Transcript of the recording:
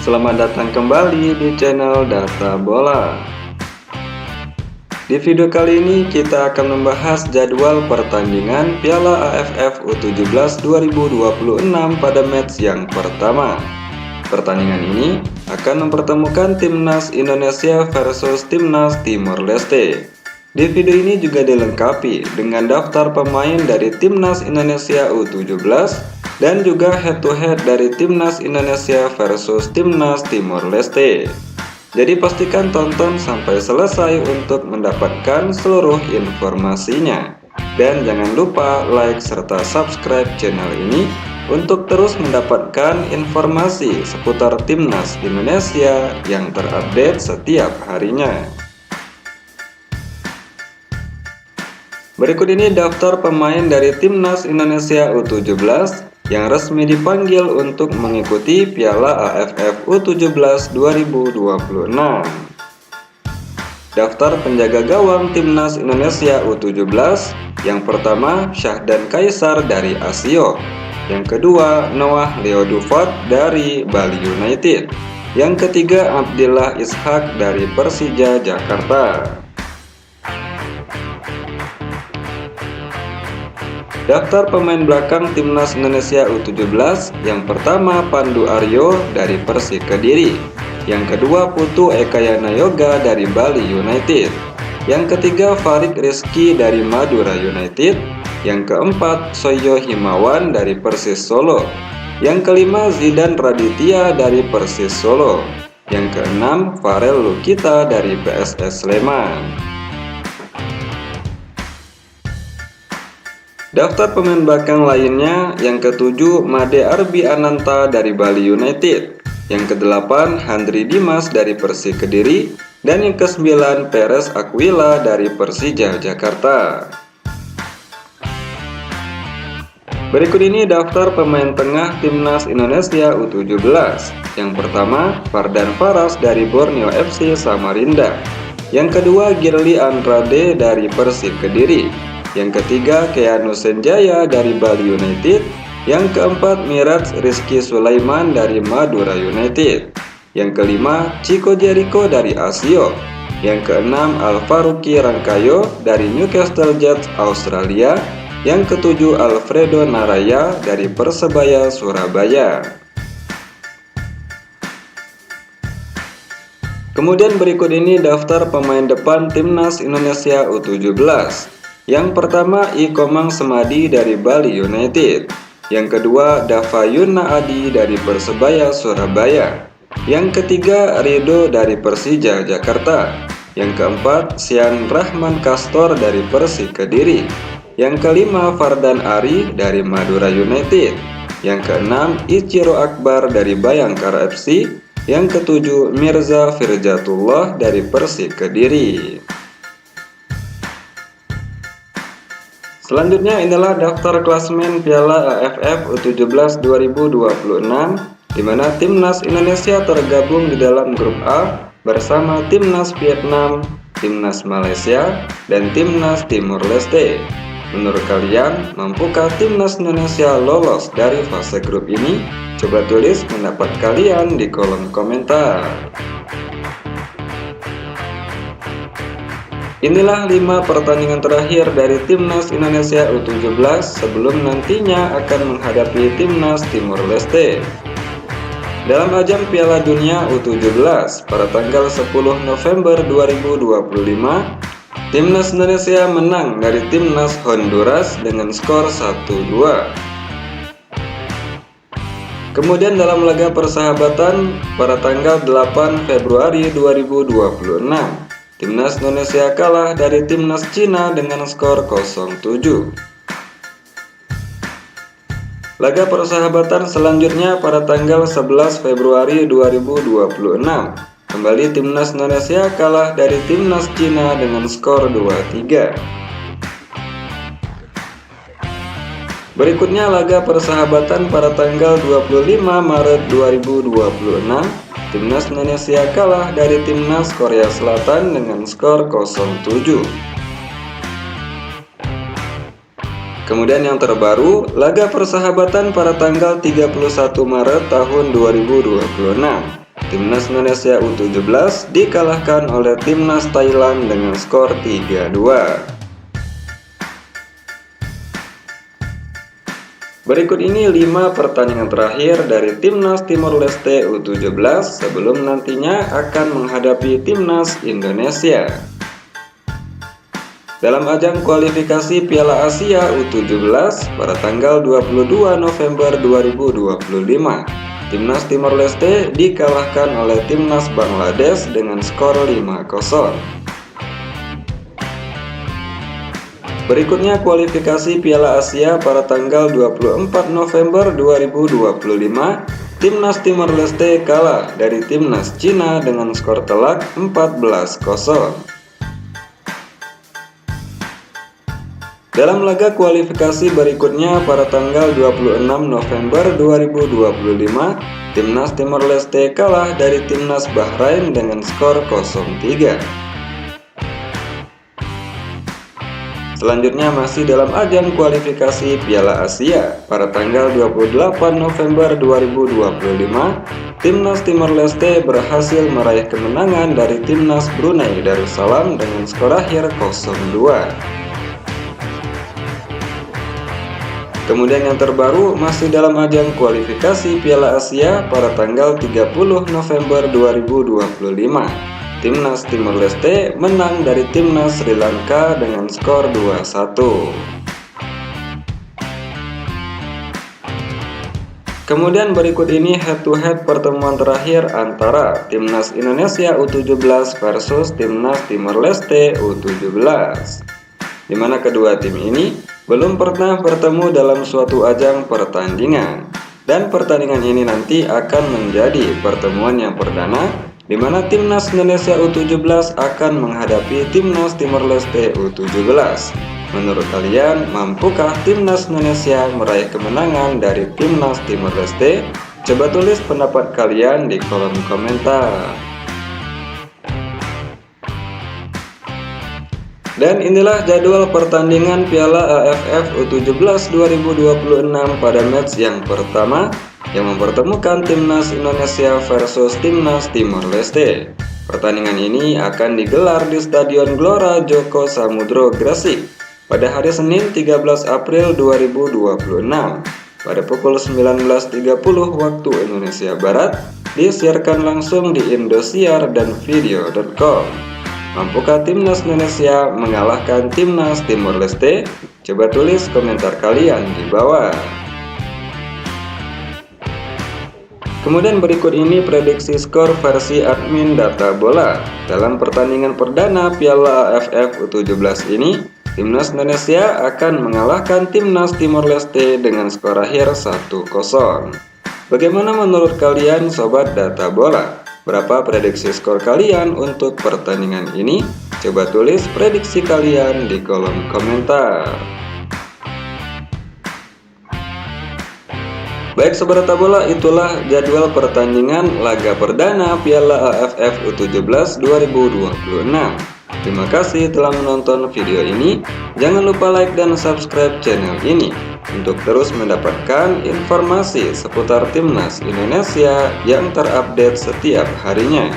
Selamat datang kembali di channel Data Bola. Di video kali ini kita akan membahas jadwal pertandingan Piala AFF U17 2026 pada match yang pertama. Pertandingan ini akan mempertemukan Timnas Indonesia versus Timnas Timor Leste. Di video ini juga dilengkapi dengan daftar pemain dari Timnas Indonesia U17 dan juga head-to-head dari Timnas Indonesia versus Timnas Timor Leste. Jadi pastikan tonton sampai selesai untuk mendapatkan seluruh informasinya. Dan jangan lupa like serta subscribe channel ini untuk terus mendapatkan informasi seputar Timnas Indonesia yang terupdate setiap harinya. Berikut ini daftar pemain dari Timnas Indonesia U17 yang resmi dipanggil untuk mengikuti Piala AFF U17 2026. Daftar penjaga gawang Timnas Indonesia U17. Yang pertama, Syahdan Kaisar dari Asio. Yang kedua, Noah Leo Dufat dari Bali United. Yang ketiga, Abdillah Ishak dari Persija Jakarta. Daftar pemain belakang Timnas Indonesia U17. Yang pertama, Pandu Aryo dari Persik Kediri. Yang kedua, Putu Ekayana Yoga dari Bali United. Yang ketiga, Farid Rizky dari Madura United. Yang keempat, Soyo Himawan dari Persis Solo. Yang kelima, Zidan Raditya dari Persis Solo. Yang keenam, Farel Lukita dari PSS Sleman. Daftar pemain belakang lainnya. Yang ketujuh, Made Arbi Ananta dari Bali United. Yang kedelapan, Handri Dimas dari Persik Kediri. Dan yang kesembilan, Peres Aquila dari Persija Jakarta. Berikut ini daftar pemain tengah Timnas Indonesia U17. Yang pertama, Fardan Faras dari Borneo FC Samarinda. Yang kedua, Girly Andrade dari Persik Kediri. Yang ketiga, Keanu Senjaya dari Bali United. Yang keempat, Miraj Rizky Sulaiman dari Madura United. Yang kelima, Chico Jericho dari Asio. Yang keenam, Alvaruki Rangkayo dari Newcastle Jets Australia. Yang ketujuh, Alfredo Naraya dari Persebaya Surabaya. Kemudian berikut ini daftar pemain depan Timnas Indonesia U17. Yang pertama, Ikomang Semadi dari Bali United. Yang kedua, Dava Yuna Adi dari Persebaya Surabaya. Yang ketiga, Rido dari Persija Jakarta. Yang keempat, Sian Rahman Kastor dari Persik Kediri. Yang kelima, Fardan Ari dari Madura United. Yang keenam, Ichiro Akbar dari Bayangkara FC. Yang ketujuh, Mirza Firjatullah dari Persik Kediri. Selanjutnya inilah daftar klasemen Piala AFF U17 2026, di mana Timnas Indonesia tergabung di dalam grup A bersama Timnas Vietnam, Timnas Malaysia, dan Timnas Timor Leste. Menurut kalian, mampukah Timnas Indonesia lolos dari fase grup ini? Coba tulis pendapat kalian di kolom komentar. Inilah 5 pertandingan terakhir dari Timnas Indonesia U17 sebelum nantinya akan menghadapi Timnas Timor Leste. Dalam ajang Piala Dunia U17 pada tanggal 10 November 2025, Timnas Indonesia menang dari Timnas Honduras dengan skor 1-2. Kemudian dalam laga persahabatan pada tanggal 8 Februari 2026, Timnas Indonesia kalah dari Timnas Cina dengan skor 0-7. Laga persahabatan selanjutnya pada tanggal 11 Februari 2026. Kembali Timnas Indonesia kalah dari Timnas Cina dengan skor 2-3. Berikutnya laga persahabatan pada tanggal 25 Maret 2026. Timnas Indonesia kalah dari Timnas Korea Selatan dengan skor 0-7. Kemudian yang terbaru, laga persahabatan pada tanggal 31 Maret tahun 2026. Timnas Indonesia U17 dikalahkan oleh Timnas Thailand dengan skor 3-2. Berikut ini 5 pertandingan terakhir dari Timnas Timor Leste U17 sebelum nantinya akan menghadapi Timnas Indonesia. Dalam ajang kualifikasi Piala Asia U17 pada tanggal 22 November 2025, Timnas Timor Leste dikalahkan oleh Timnas Bangladesh dengan skor 5-0. Berikutnya kualifikasi Piala Asia pada tanggal 24 November 2025, Timnas Timor Leste kalah dari Timnas Cina dengan skor telak 14-0. Dalam laga kualifikasi berikutnya pada tanggal 26 November 2025, Timnas Timor Leste kalah dari Timnas Bahrain dengan skor 0-3. Selanjutnya masih dalam ajang kualifikasi Piala Asia pada tanggal 28 November 2025, Timnas Timor Leste berhasil meraih kemenangan dari Timnas Brunei Darussalam dengan skor akhir 0-2. Kemudian yang terbaru masih dalam ajang kualifikasi Piala Asia pada tanggal 30 November 2025. Timnas Timor Leste menang dari Timnas Sri Lanka dengan skor 2-1. Kemudian berikut ini head-to-head pertemuan terakhir antara Timnas Indonesia U17 versus Timnas Timor Leste U17, di mana kedua tim ini belum pernah bertemu dalam suatu ajang pertandingan, dan pertandingan ini nanti akan menjadi pertemuan yang perdana di mana Timnas Indonesia U17 akan menghadapi Timnas Timor Leste U17. Menurut kalian, mampukah Timnas Indonesia meraih kemenangan dari Timnas Timor Leste? Coba tulis pendapat kalian di kolom komentar. Dan inilah jadwal pertandingan Piala AFF U17 2026 pada match yang pertama yang mempertemukan Timnas Indonesia versus Timnas Timor Leste. Pertandingan ini akan digelar di Stadion Gelora Joko Samudro Gresik pada hari Senin 13 April 2026 pada pukul 19.30 waktu Indonesia Barat, disiarkan langsung di Indosiar dan video.com. Mampukah Timnas Indonesia mengalahkan Timnas Timor Leste? Coba tulis komentar kalian di bawah. Kemudian berikut ini prediksi skor versi admin Data Bola. Dalam pertandingan perdana Piala AFF U17 ini, Timnas Indonesia akan mengalahkan Timnas Timor Leste dengan skor akhir 1-0. Bagaimana menurut kalian Sobat Data Bola? Berapa prediksi skor kalian untuk pertandingan ini? Coba tulis prediksi kalian di kolom komentar. Baik Sobat Data Bola, itulah jadwal pertandingan laga perdana Piala AFF U17 2026. Terima kasih telah menonton video ini. Jangan lupa like dan subscribe channel ini untuk terus mendapatkan informasi seputar Timnas Indonesia yang terupdate setiap harinya.